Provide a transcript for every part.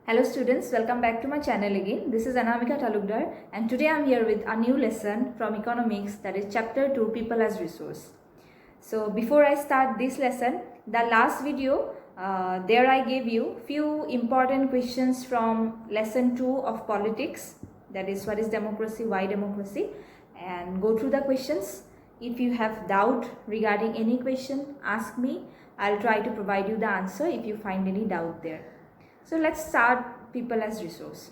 Hello students, welcome back to my channel again. This is Anamika Talukdar and today I am here with a new lesson from economics, that is chapter 2, people as resource. So before I start this lesson, the last video there I gave you few important questions from lesson 2 of politics, that is what is democracy, why democracy, and go through the questions. If you have doubt regarding any question, ask me. I'll try to provide you the answer if you find any doubt there. So let's start people as resource.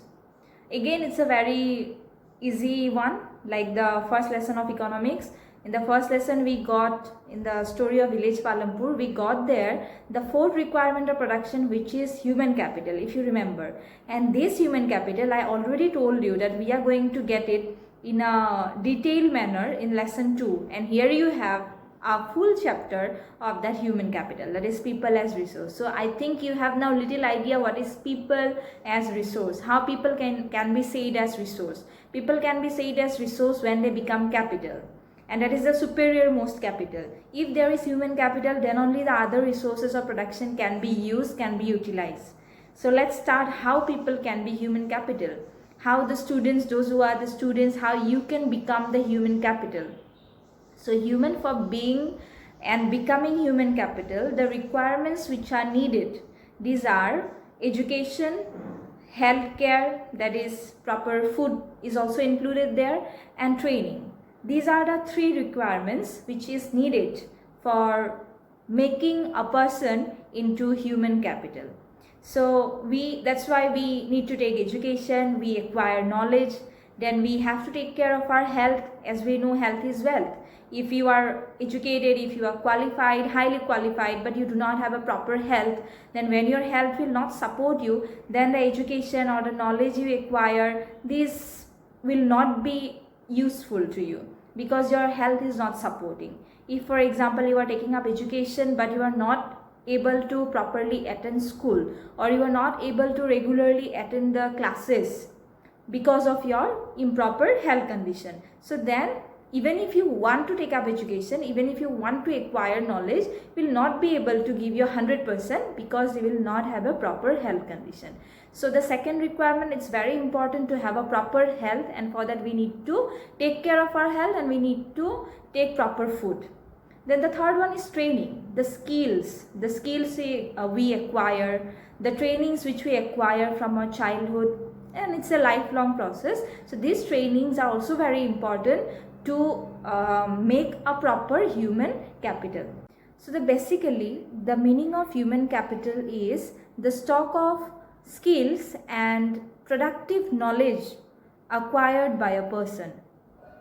Again, it's a very easy one, like the first lesson of economics. In the first lesson we got, in the story of village Palampur, we got there the fourth requirement of production, which is human capital, if you remember. And this human capital, I already told you that we are going to get it in a detailed manner in lesson 2. And here you have a full chapter of that human capital, that is people as resource. So I think you have now little idea what is people as resource, how people can be said as resource. People can be said as resource when they become capital, and that is the superior most capital. If there is human capital, then only the other resources of production can be used, can be utilized. So let's start how people can be human capital, how the students, those who are the students, how you can become the human capital. So human, for being and becoming human capital, the requirements which are needed, these are education, healthcare, that is proper food is also included there, and training. These are the three requirements which is needed for making a person into human capital. So that's why we need to take education, we acquire knowledge, then we have to take care of our health. As we know, health is wealth. If you are educated, if you are qualified, highly qualified, but you do not have a proper health, then when your health will not support you, then the education or the knowledge you acquire, this will not be useful to you because your health is not supporting. If, for example, you are taking up education but you are not able to properly attend school, or you are not able to regularly attend the classes because of your improper health condition, so then even if you want to take up education, even if you want to acquire knowledge, will not be able to give you 100% because you will not have a proper health condition. So the second requirement, it's very important to have a proper health, and for that we need to take care of our health and we need to take proper food. Then the third one is training, the skills we acquire, the trainings which we acquire from our childhood, and it's a lifelong process. So these trainings are also very important to make a proper human capital. So basically the meaning of human capital is the stock of skills and productive knowledge acquired by a person.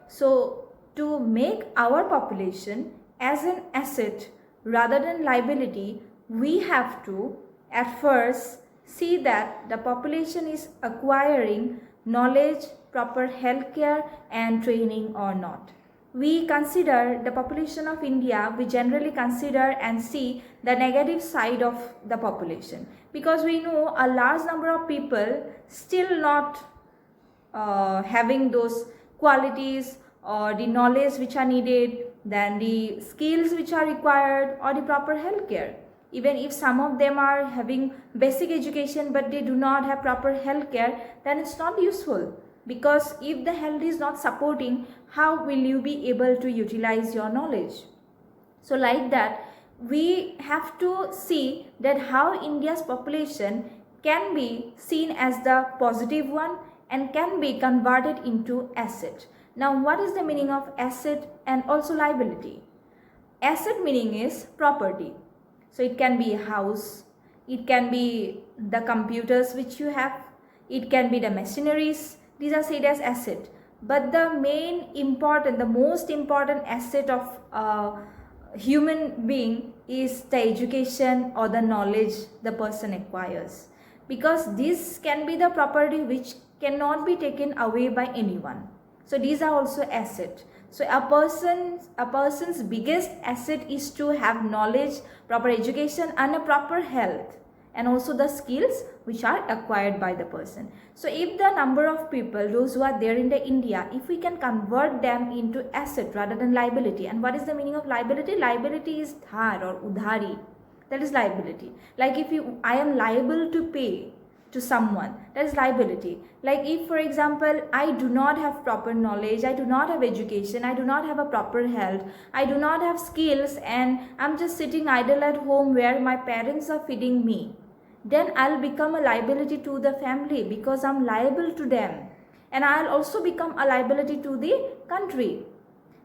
So to make our population as an asset rather than liability, we have to at first see that the population is acquiring knowledge, proper healthcare and training or not. We consider the population of India, we generally consider and see the negative side of the population, because we know a large number of people still not having those qualities or the knowledge which are needed, then the skills which are required, or the proper healthcare. Even if some of them are having basic education but they do not have proper healthcare, then it's not useful, because if the health is not supporting, how will you be able to utilize your knowledge? So like that, we have to see that how India's population can be seen as the positive one and can be converted into asset. Now what is the meaning of asset and also liability? Asset meaning is property. So it can be a house, it can be the computers which you have, it can be the machineries, these are said as asset. But the most important asset of a human being is the education or the knowledge the person acquires, because this can be the property which cannot be taken away by anyone. So these are also asset. So a person's biggest asset is to have knowledge, proper education and a proper health, and also the skills which are acquired by the person. So if the number of people, those who are there in the India, if we can convert them into asset rather than liability. And what is the meaning of liability? Liability is dhar or udhari, that is liability. Like if I am liable to pay to someone, that is liability. Like if, for example, I do not have proper knowledge, I do not have education, I do not have a proper health, I do not have skills, and I'm just sitting idle at home where my parents are feeding me, then I'll become a liability to the family because I'm liable to them, and I'll also become a liability to the country.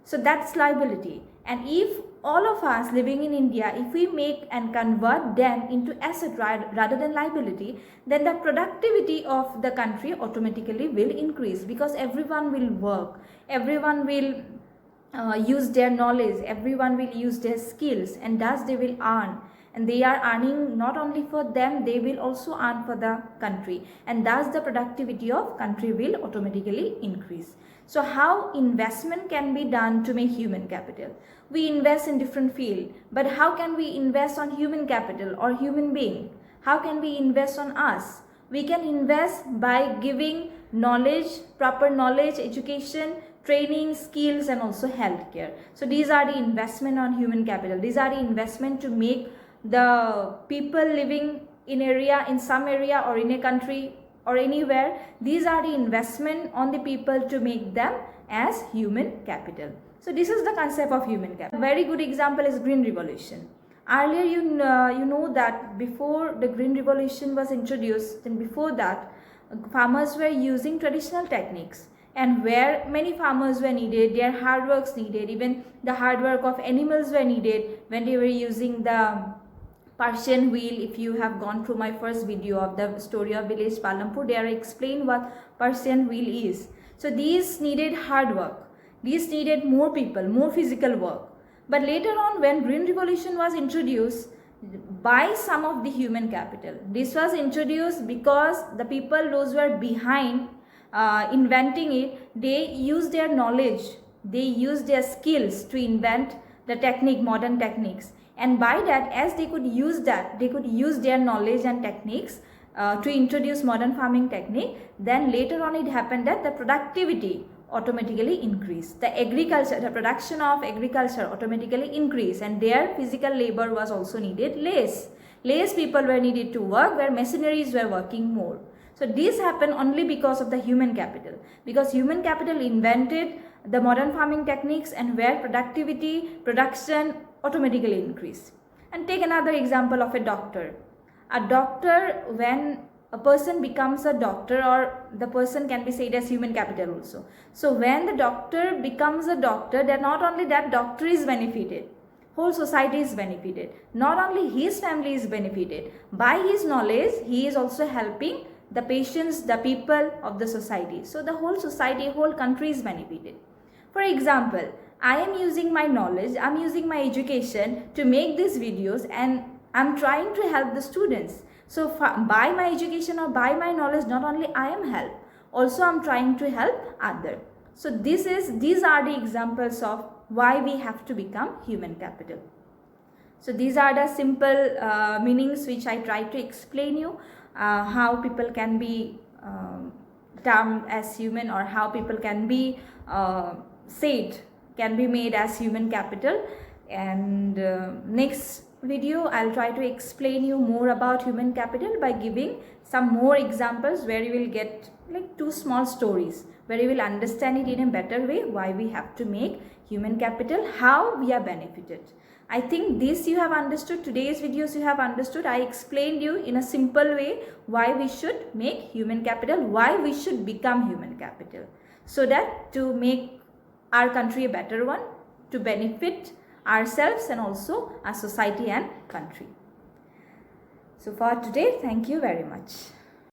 So that's liability. And if all of us living in India, if we make and convert them into asset rather than liability, then the productivity of the country automatically will increase, because everyone will work, everyone will use their knowledge, everyone will use their skills, and thus they will earn. And they are earning not only for them, they will also earn for the country, and thus the productivity of country will automatically increase. So how investment can be done to make human capital? We invest in different field, but how can we invest on human capital or human being? How can we invest on us? We can invest by giving knowledge, proper knowledge, education, training, skills, and also healthcare. So these are the investment on human capital. These are the investment to make the people living in some area or in a country or anywhere, these are the investment on the people to make them as human capital. So this is the concept of human capital. A very good example is Green Revolution. Earlier, you know that before the Green Revolution was introduced, then before that, farmers were using traditional techniques, and where many farmers were needed, their hard works needed, even the hard work of animals were needed when they were using the Persian wheel. If you have gone through my first video of the story of village Palampur, there I explain what Persian wheel is. So these needed hard work, these needed more people, more physical work. But later on, when Green Revolution was introduced by some of the human capital, this was introduced because the people, those who were behind inventing it, they used their knowledge, they used their skills to invent the technique, modern techniques. And by that, as they could use that, they could use their knowledge and techniques to introduce modern farming technique. Then later on, it happened that the productivity automatically increased. The agriculture, the production of agriculture automatically increased, and their physical labor was also needed less. Less people were needed to work, where machineries were working more. So this happened only because of the human capital, because human capital invented the modern farming techniques, and where productivity, production automatically increased. And take another example of a doctor. A doctor, when a person becomes a doctor, or the person can be said as human capital also. So when the doctor becomes a doctor, then not only that doctor is benefited, whole society is benefited. Not only his family is benefited. By his knowledge, he is also helping the patients, the people of the society. So the whole society, whole country is benefited. For example, I am using my knowledge, I am using my education to make these videos, and I am trying to help the students. So by my education or by my knowledge, not only I am helped, also I am trying to help others. So these are the examples of why we have to become human capital. So these are the simple meanings which I try to explain you, how people can be termed as human, or how people can be can be made as human capital. And next video, I'll try to explain you more about human capital by giving some more examples, where you will get like 2 small stories, where you will understand it in a better way, why we have to make human capital, how we are benefited. I think this you have understood, today's videos you have understood. I explained you in a simple way why we should make human capital, why we should become human capital, so that to make our country a better one, to benefit ourselves and also our society and country. So for today, thank you very much.